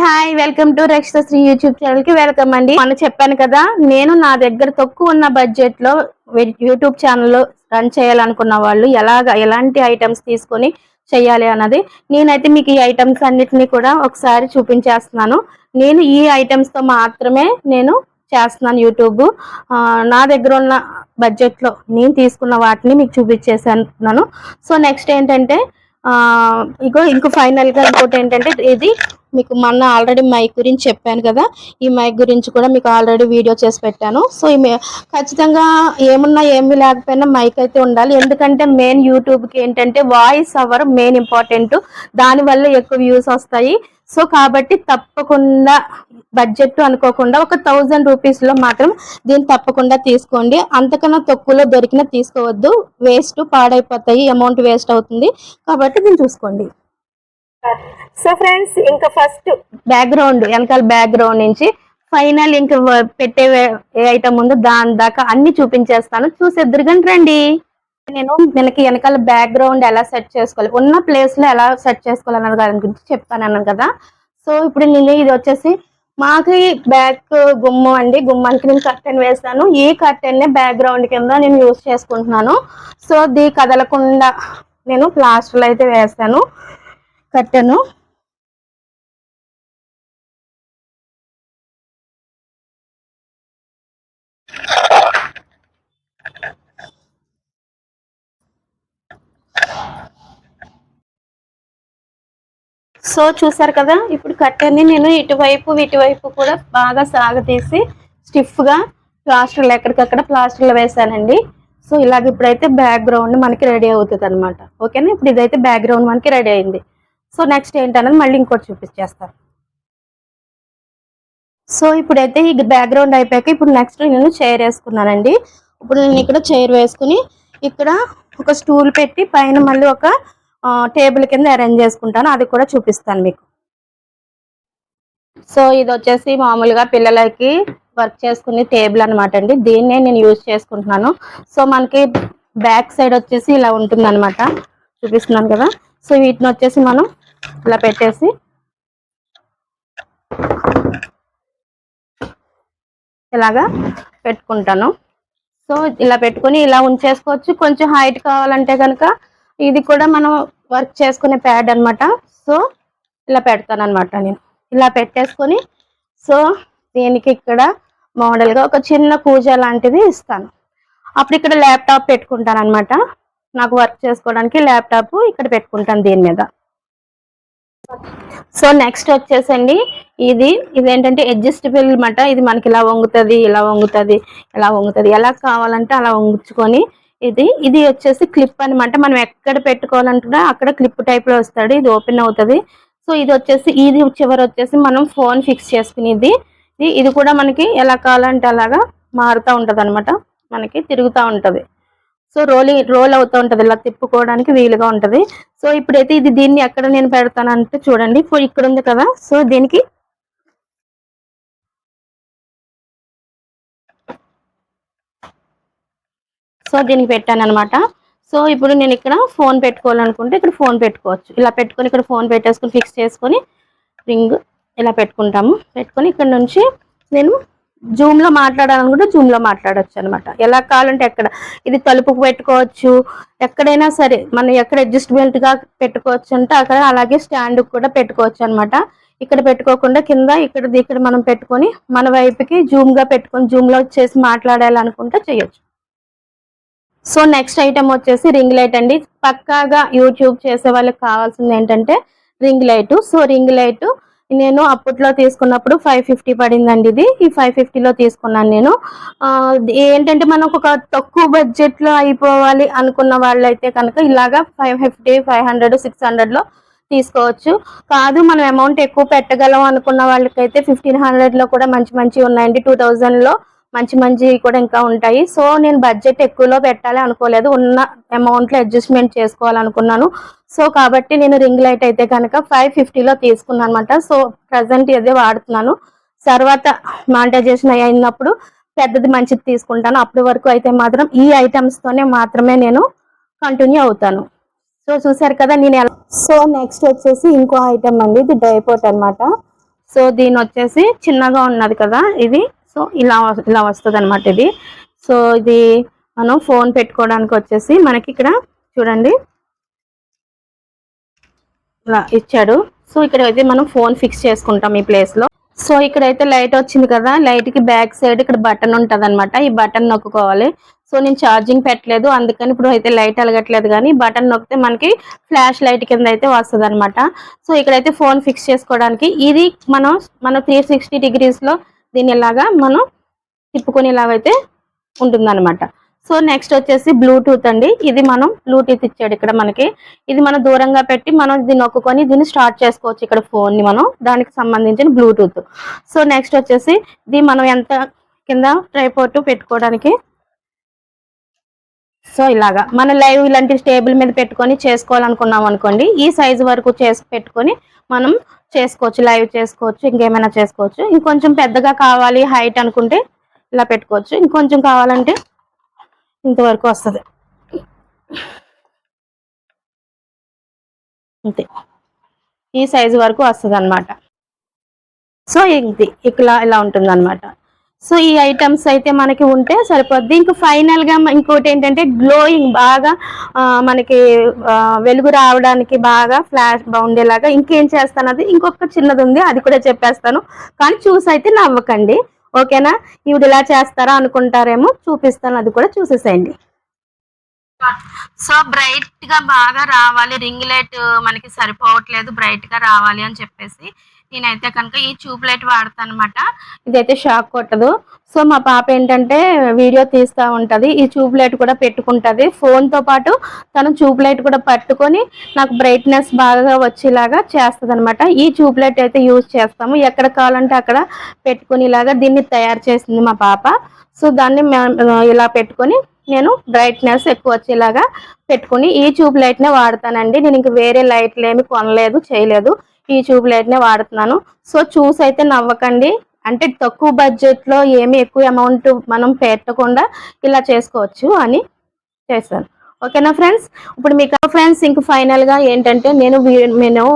Hi welcome to Rakshita Sri YouTube channel కి welcome అండి. మనం చెప్పాను కదా, నేను నా దగ్గర తక్కువ ఉన్న బడ్జెట్ లో యూట్యూబ్ ఛానల్ రన్ చేయాలనుకున్న వాళ్ళు ఎలాంటి ఐటమ్స్ తీసుకొని చేయాలి అన్నది నేనైతే మీకు ఈ ఐటమ్స్ అన్నిటిని కూడా ఒకసారి చూపించేస్తున్నాను. నేను ఈ ఐటమ్స్ తో మాత్రమే నేను చేస్తున్నాను యూట్యూబ్. నా దగ్గర ఉన్న బడ్జెట్ లో నేను తీసుకున్న వాటిని మీకు చూపించేస్తున్నాను. సో నెక్స్ట్ ఏంటంటే ఇంకో ఫైనల్ గా ఇంకోటి ఏంటంటే, ఇది మీకు మొన్న ఆల్రెడీ మైక్ గురించి చెప్పాను కదా, ఈ మైక్ గురించి కూడా మీకు ఆల్రెడీ వీడియో చేసి పెట్టాను. సో ఖచ్చితంగా ఏమున్నా ఏమి లేకపోయినా మైక్ అయితే ఉండాలి. ఎందుకంటే మెయిన్ యూట్యూబ్కి ఏంటంటే వాయిస్ ఓవర్ మెయిన్ ఇంపార్టెంట్, దానివల్ల ఎక్కువ వ్యూస్ వస్తాయి. సో కాబట్టి తప్పకుండా బడ్జెట్ అనుకోకుండా ఒక 1000 రూపీస్ లో మాత్రం దీన్ని తప్పకుండా తీసుకోండి. అంతకన్నా తక్కువలో దొరికినా తీసుకోవద్దు, వేస్ట్, పాడైపోతాయి, అమౌంట్ వేస్ట్ అవుతుంది. కాబట్టి దీన్ని చూసుకోండి. సో ఫ్రెండ్స్, ఇంకా ఫస్ట్ బ్యాక్గ్రౌండ్, వెనకాల బ్యాక్గ్రౌండ్ నుంచి ఫైనల్ ఇంకా పెట్టే ఏ ఐటమ్ ఉందో దాని దాకా అన్ని చూపించేస్తాను, చూసేద్దరు కానీ రండి. నేను మనకి వెనకాల బ్యాక్గ్రౌండ్ ఎలా సెట్ చేసుకోవాలి, ఉన్న ప్లేస్ లో ఎలా సెట్ చేసుకోవాలి అన్న దాని గురించి చెప్తాను కదా. సో ఇప్పుడు నేను ఇది వచ్చేసి మాకి బ్యాక్ గుమ్మం అండి. గుమ్మానికి నేను కర్టెన్ వేస్తాను. ఈ కర్టెన్ నే బ్యాక్గ్రౌండ్ కింద నేను యూజ్ చేసుకుంటున్నాను. సో ఇది కదలకుండా నేను ప్లాస్టర్లు అయితే వేస్తాను కర్టెను. సో చూసారు కదా, ఇప్పుడు కట్టెని నేను ఇటువైపు కూడా బాగా సాగతీసి స్టిఫ్ గా ప్లాస్టర్లు ఎక్కడికక్కడ ప్లాస్టర్లు వేసానండి. సో ఇలాగ ఇప్పుడైతే బ్యాక్గ్రౌండ్ మనకి రెడీ అవుతుంది అనమాట. ఓకేనా, ఇప్పుడు ఇదైతే బ్యాక్గ్రౌండ్ మనకి రెడీ అయింది. సో నెక్స్ట్ ఏంటన్నది మళ్ళీ ఇంకోటి చూపించేస్తాను. సో ఇప్పుడైతే ఈ బ్యాక్గ్రౌండ్ అయిపోయాక ఇప్పుడు నెక్స్ట్ నేను చైర్ వేసుకున్నానండి. ఇప్పుడు నేను ఇక్కడ చైర్ వేసుకుని ఇక్కడ ఒక స్టూల్ పెట్టి పైన మళ్ళీ ఒక టేబుల్ కింద అరేంజ్ చేసుకుంటాను, అది కూడా చూపిస్తాను మీకు. సో ఇది వచ్చేసి మామూలుగా పిల్లలకి వర్క్ చేసుకునే టేబుల్ అనమాట అండి. దీన్నే నేను యూజ్ చేసుకుంటున్నాను. సో మనకి బ్యాక్ సైడ్ వచ్చేసి ఇలా ఉంటుంది అనమాట, చూపిస్తున్నాను కదా. సో వీటిని వచ్చేసి మనం ఇలా పెట్టేసి ఇలాగా పెట్టుకుంటాను. సో ఇలా పెట్టుకుని ఇలా ఉంచేసుకోవచ్చు. కొంచెం హైట్ కావాలంటే కనుక ఇది కూడా మనం వర్క్ చేసుకునే ప్యాడ్ అనమాట. సో ఇలా పెడతాను అనమాట. నేను ఇలా పెట్టేసుకొని సో దీనికి ఇక్కడ మోడల్గా ఒక చిన్న కూజ లాంటిది ఇస్తాను. అప్పుడు ఇక్కడ ల్యాప్టాప్ పెట్టుకుంటాను అనమాట. నాకు వర్క్ చేసుకోవడానికి ల్యాప్టాప్ ఇక్కడ పెట్టుకుంటాను దీని మీద. సో నెక్స్ట్ వచ్చేసండి, ఇదేంటంటే అడ్జస్టబుల్ అనమాట. ఇది మనకి ఇలా వంగుతుంది, ఇలా వంగుతుంది, ఇలా వంగుతుంది, ఎలా కావాలంటే అలా వంగుచుకొని ఇది వచ్చేసి క్లిప్ అనమాట. మనం ఎక్కడ పెట్టుకోవాలంటున్నా అక్కడ క్లిప్ టైప్ లో వస్తాడు, ఇది ఓపెన్ అవుతుంది. సో ఇది వచ్చేసి ఇది చివరి వచ్చేసి మనం ఫోన్ ఫిక్స్ చేసుకునేది. ఇది కూడా మనకి ఎలా కావాలంటే అలాగా మారుతూ ఉంటది అనమాట, మనకి తిరుగుతూ ఉంటది. సో రోల్ అవుతూ ఉంటది, ఇలా తిప్పుకోవడానికి వీలుగా ఉంటది. సో ఇప్పుడైతే దీన్ని ఎక్కడ నేను పెడతానంటే చూడండి, ఇక్కడ ఉంది కదా. సో దీనికి పెట్టాను అనమాట. సో ఇప్పుడు నేను ఇక్కడ ఫోన్ పెట్టుకోవాలనుకుంటే ఇక్కడ ఫోన్ పెట్టుకోవచ్చు. ఇలా పెట్టుకొని ఇక్కడ ఫోన్ పెట్టేసుకొని ఫిక్స్ చేసుకొని రింగ్ ఇలా పెట్టుకుంటాము. పెట్టుకొని ఇక్కడ నుంచి నేను జూమ్ లో మాట్లాడాలనుకుంటే జూమ్ లో మాట్లాడచ్చు అనమాట. ఎలా కావాలంటే ఎక్కడ, ఇది తలుపుకు పెట్టుకోవచ్చు, ఎక్కడైనా సరే మనం ఎక్కడ అడ్జస్ట్మెంట్ గా పెట్టుకోవచ్చు అంటే అక్కడ. అలాగే స్టాండ్ కూడా పెట్టుకోవచ్చు అనమాట. ఇక్కడ పెట్టుకోకుండా కింద ఇక్కడ మనం పెట్టుకొని మన వైపుకి జూమ్ గా పెట్టుకొని జూమ్ లో చేసి మాట్లాడాలనుకుంటే చేయొచ్చు. సో నెక్స్ట్ ఐటమ్ వచ్చేసి రింగ్ లైట్ అండి. పక్కాగా యూట్యూబ్ చేసే వాళ్ళకి కావాల్సింది ఏంటంటే ring light. So ring light నేను అప్పట్లో తీసుకున్నప్పుడు 550 పడిందండి. ఈ 550లో తీసుకున్నాను నేను. ఏంటంటే మనకు ఒక తక్కువ బడ్జెట్ లో అయిపోవాలి అనుకున్న వాళ్ళైతే కనుక ఇలాగా 550, 500, 600లో తీసుకోవచ్చు. కాదు మనం అమౌంట్ ఎక్కువ పెట్టగలం అనుకున్న వాళ్ళకైతే 1500లో కూడా మంచి ఉన్నాయండి. 2000లో మంచి కూడా ఇంకా ఉంటాయి. సో నేను బడ్జెట్ ఎక్కువలో పెట్టాలి అనుకోలేదు, ఉన్న అమౌంట్ లో అడ్జస్ట్మెంట్ చేసుకోవాలనుకున్నాను. సో కాబట్టి నేను రింగ్ లైట్ అయితే కనుక 550లో తీసుకున్నాను అనమాట. సో ప్రజెంట్ ఇదే వాడుతున్నాను. తర్వాత మానిటైజేషన్ అయినప్పుడు పెద్దది మంచిది తీసుకుంటాను. అప్పటి వరకు అయితే మాత్రం ఈ ఐటమ్స్ తోనే మాత్రమే నేను కంటిన్యూ అవుతాను. సో చూసారు కదా నేను. సో నెక్స్ట్ వచ్చేసి ఇంకో ఐటమ్ అండి, ఇది డైపోర్ట్ అనమాట. సో దీని వచ్చేసి చిన్నగా ఉన్నది కదా ఇది, సో ఇలా ఇలా వస్తుంది అనమాట ఇది. సో ఇది మనం ఫోన్ పెట్టుకోవడానికి వచ్చేసి మనకి ఇక్కడ చూడండి ఇలా ఇచ్చాడు. సో ఇక్కడ అయితే మనం ఫోన్ ఫిక్స్ చేసుకుంటాం ఈ ప్లేస్ లో. సో ఇక్కడైతే లైట్ వచ్చింది కదా, లైట్ కి బ్యాక్ సైడ్ ఇక్కడ బటన్ ఉంటది అనమాట, ఈ బటన్ నొక్కుకోవాలి. సో నేను ఛార్జింగ్ పెట్టలేదు అందుకని ఇప్పుడు అయితే లైట్ వెలగట్లేదు, కానీ బటన్ నొక్కితే మనకి ఫ్లాష్ లైట్ కింద అయితే వస్తుంది అనమాట. సో ఇక్కడైతే ఫోన్ ఫిక్స్ చేసుకోవడానికి ఇది మనం 360 degrees లో దీన్ని ఇలాగా మనం తిప్పుకొని ఇలాగైతే ఉంటుందన్నమాట. సో నెక్స్ట్ వచ్చేసి బ్లూటూత్ అండి. ఇది మనం బ్లూటూత్ ఇచ్చాడు ఇక్కడ మనకి. ఇది మనం దూరంగా పెట్టి మనం దీన్ని నొక్కుకొని దీన్ని స్టార్ట్ చేసుకోవచ్చు ఇక్కడ ఫోన్ ని మనం, దానికి సంబంధించిన బ్లూటూత్. సో నెక్స్ట్ వచ్చేసి ఇది మనం ఎంత కింద ట్రైపోర్ట్ పెట్టుకోవడానికి, సో ఇలాగా మన లైవ్ ఇలాంటి టేబుల్ మీద పెట్టుకొని చేసుకోవాలనుకున్నాం అనుకోండి, ఈ సైజు వరకు చేసి పెట్టుకొని మనం చేసుకోవచ్చు, లైవ్ చేసుకోవచ్చు, ఇంకేమైనా చేసుకోవచ్చు. ఇంకొంచెం పెద్దగా కావాలి హైట్ అనుకుంటే ఇలా పెట్టుకోవచ్చు, ఇంకొంచెం కావాలంటే ఇంతవరకు వస్తుంది అంతే, ఈ సైజు వరకు వస్తుంది అనమాట. సో ఇది ఇలా ఉంటుంది అనమాట. సో ఈ ఐటమ్స్ అయితే మనకి ఉంటే సరిపోద్ది. ఇంక ఫైనల్ గా ఇంకోటి ఏంటంటే గ్లోయింగ్ బాగా మనకి వెలుగు రావడానికి బాగా ఫ్లాష్ ఉండేలాగా ఇంకేం చేస్తాను, అది ఇంకొక చిన్నది ఉంది, అది కూడా చెప్పేస్తాను. కానీ చూసి అయితే నవ్వకండి, ఓకేనా? ఇవి ఇలా చేస్తారా అనుకుంటారేమో, చూపిస్తాను, అది కూడా చూసేసేయండి. సో బ్రైట్ గా బాగా రావాలి, రింగ్ లైట్ మనకి సరిపోవట్లేదు, బ్రైట్ గా రావాలి అని చెప్పేసి నేనైతే కనుక ఈ ట్యూబ్ లైట్ వాడతాను అనమాట. ఇదైతే షాక్ కొట్టదు. సో మా పాప ఏంటంటే వీడియో తీస్తూ ఉంటది, ఈ ట్యూబ్ లైట్ కూడా పెట్టుకుంటది ఫోన్ తో పాటు, తను ట్యూబ్ లైట్ కూడా పట్టుకొని నాకు బ్రైట్నెస్ బాగా వచ్చేలాగా చేస్తుంది అనమాట. ఈ ట్యూబ్ లైట్ అయితే యూజ్ చేస్తాము, ఎక్కడ కావాలంటే అక్కడ పెట్టుకుని ఇలాగా దీన్ని తయారు చేసింది మా పాప. సో దాన్ని ఇలా పెట్టుకొని నేను బ్రైట్నెస్ ఎక్కువ వచ్చేలాగా పెట్టుకుని ఈ ట్యూబ్ లైట్ నే వాడతానండి. నేను ఇంక వేరే లైట్లు ఏమి కొనలేదు, చేయలేదు, ఈ ట్యూబ్ లైట్ నే వాడుతున్నాను. సో చూసి అయితే నవ్వకండి, అంటే తక్కువ బడ్జెట్ లో ఏమి ఎక్కువ అమౌంట్ మనం పెట్టకుండా ఇలా చేసుకోవచ్చు అని చేస్తాను. ఓకేనా ఫ్రెండ్స్? ఇప్పుడు మీకు ఫ్రెండ్స్ ఇంక ఫైనల్ గా ఏంటంటే నేను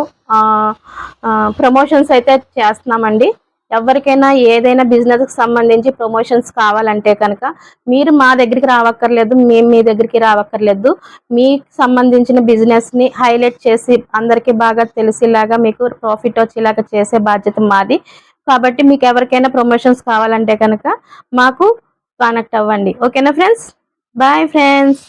ప్రమోషన్స్ అయితే చేస్తున్నామండి. ఎవరికైనా ఏదైనా బిజినెస్ కి సంబంధించి ప్రమోషన్స్ కావాలంటే కనుక మీరు మా దగ్గరికి రావక్కర్లేదు, మేము మీ దగ్గరికి రావక్కర్లేదు. మీకు సంబంధించిన బిజినెస్ ని హైలైట్ చేసి అందరికీ బాగా తెలిసేలాగా మీకు ప్రాఫిట్ వచ్చేలాగా చేసే బాధ్యత మాది. కాబట్టి మీకు ఎవరికైనా ప్రమోషన్స్ కావాలంటే కనుక మాకు కాంటాక్ట్ అవ్వండి. ఓకేనా ఫ్రెండ్స్? Bye friends.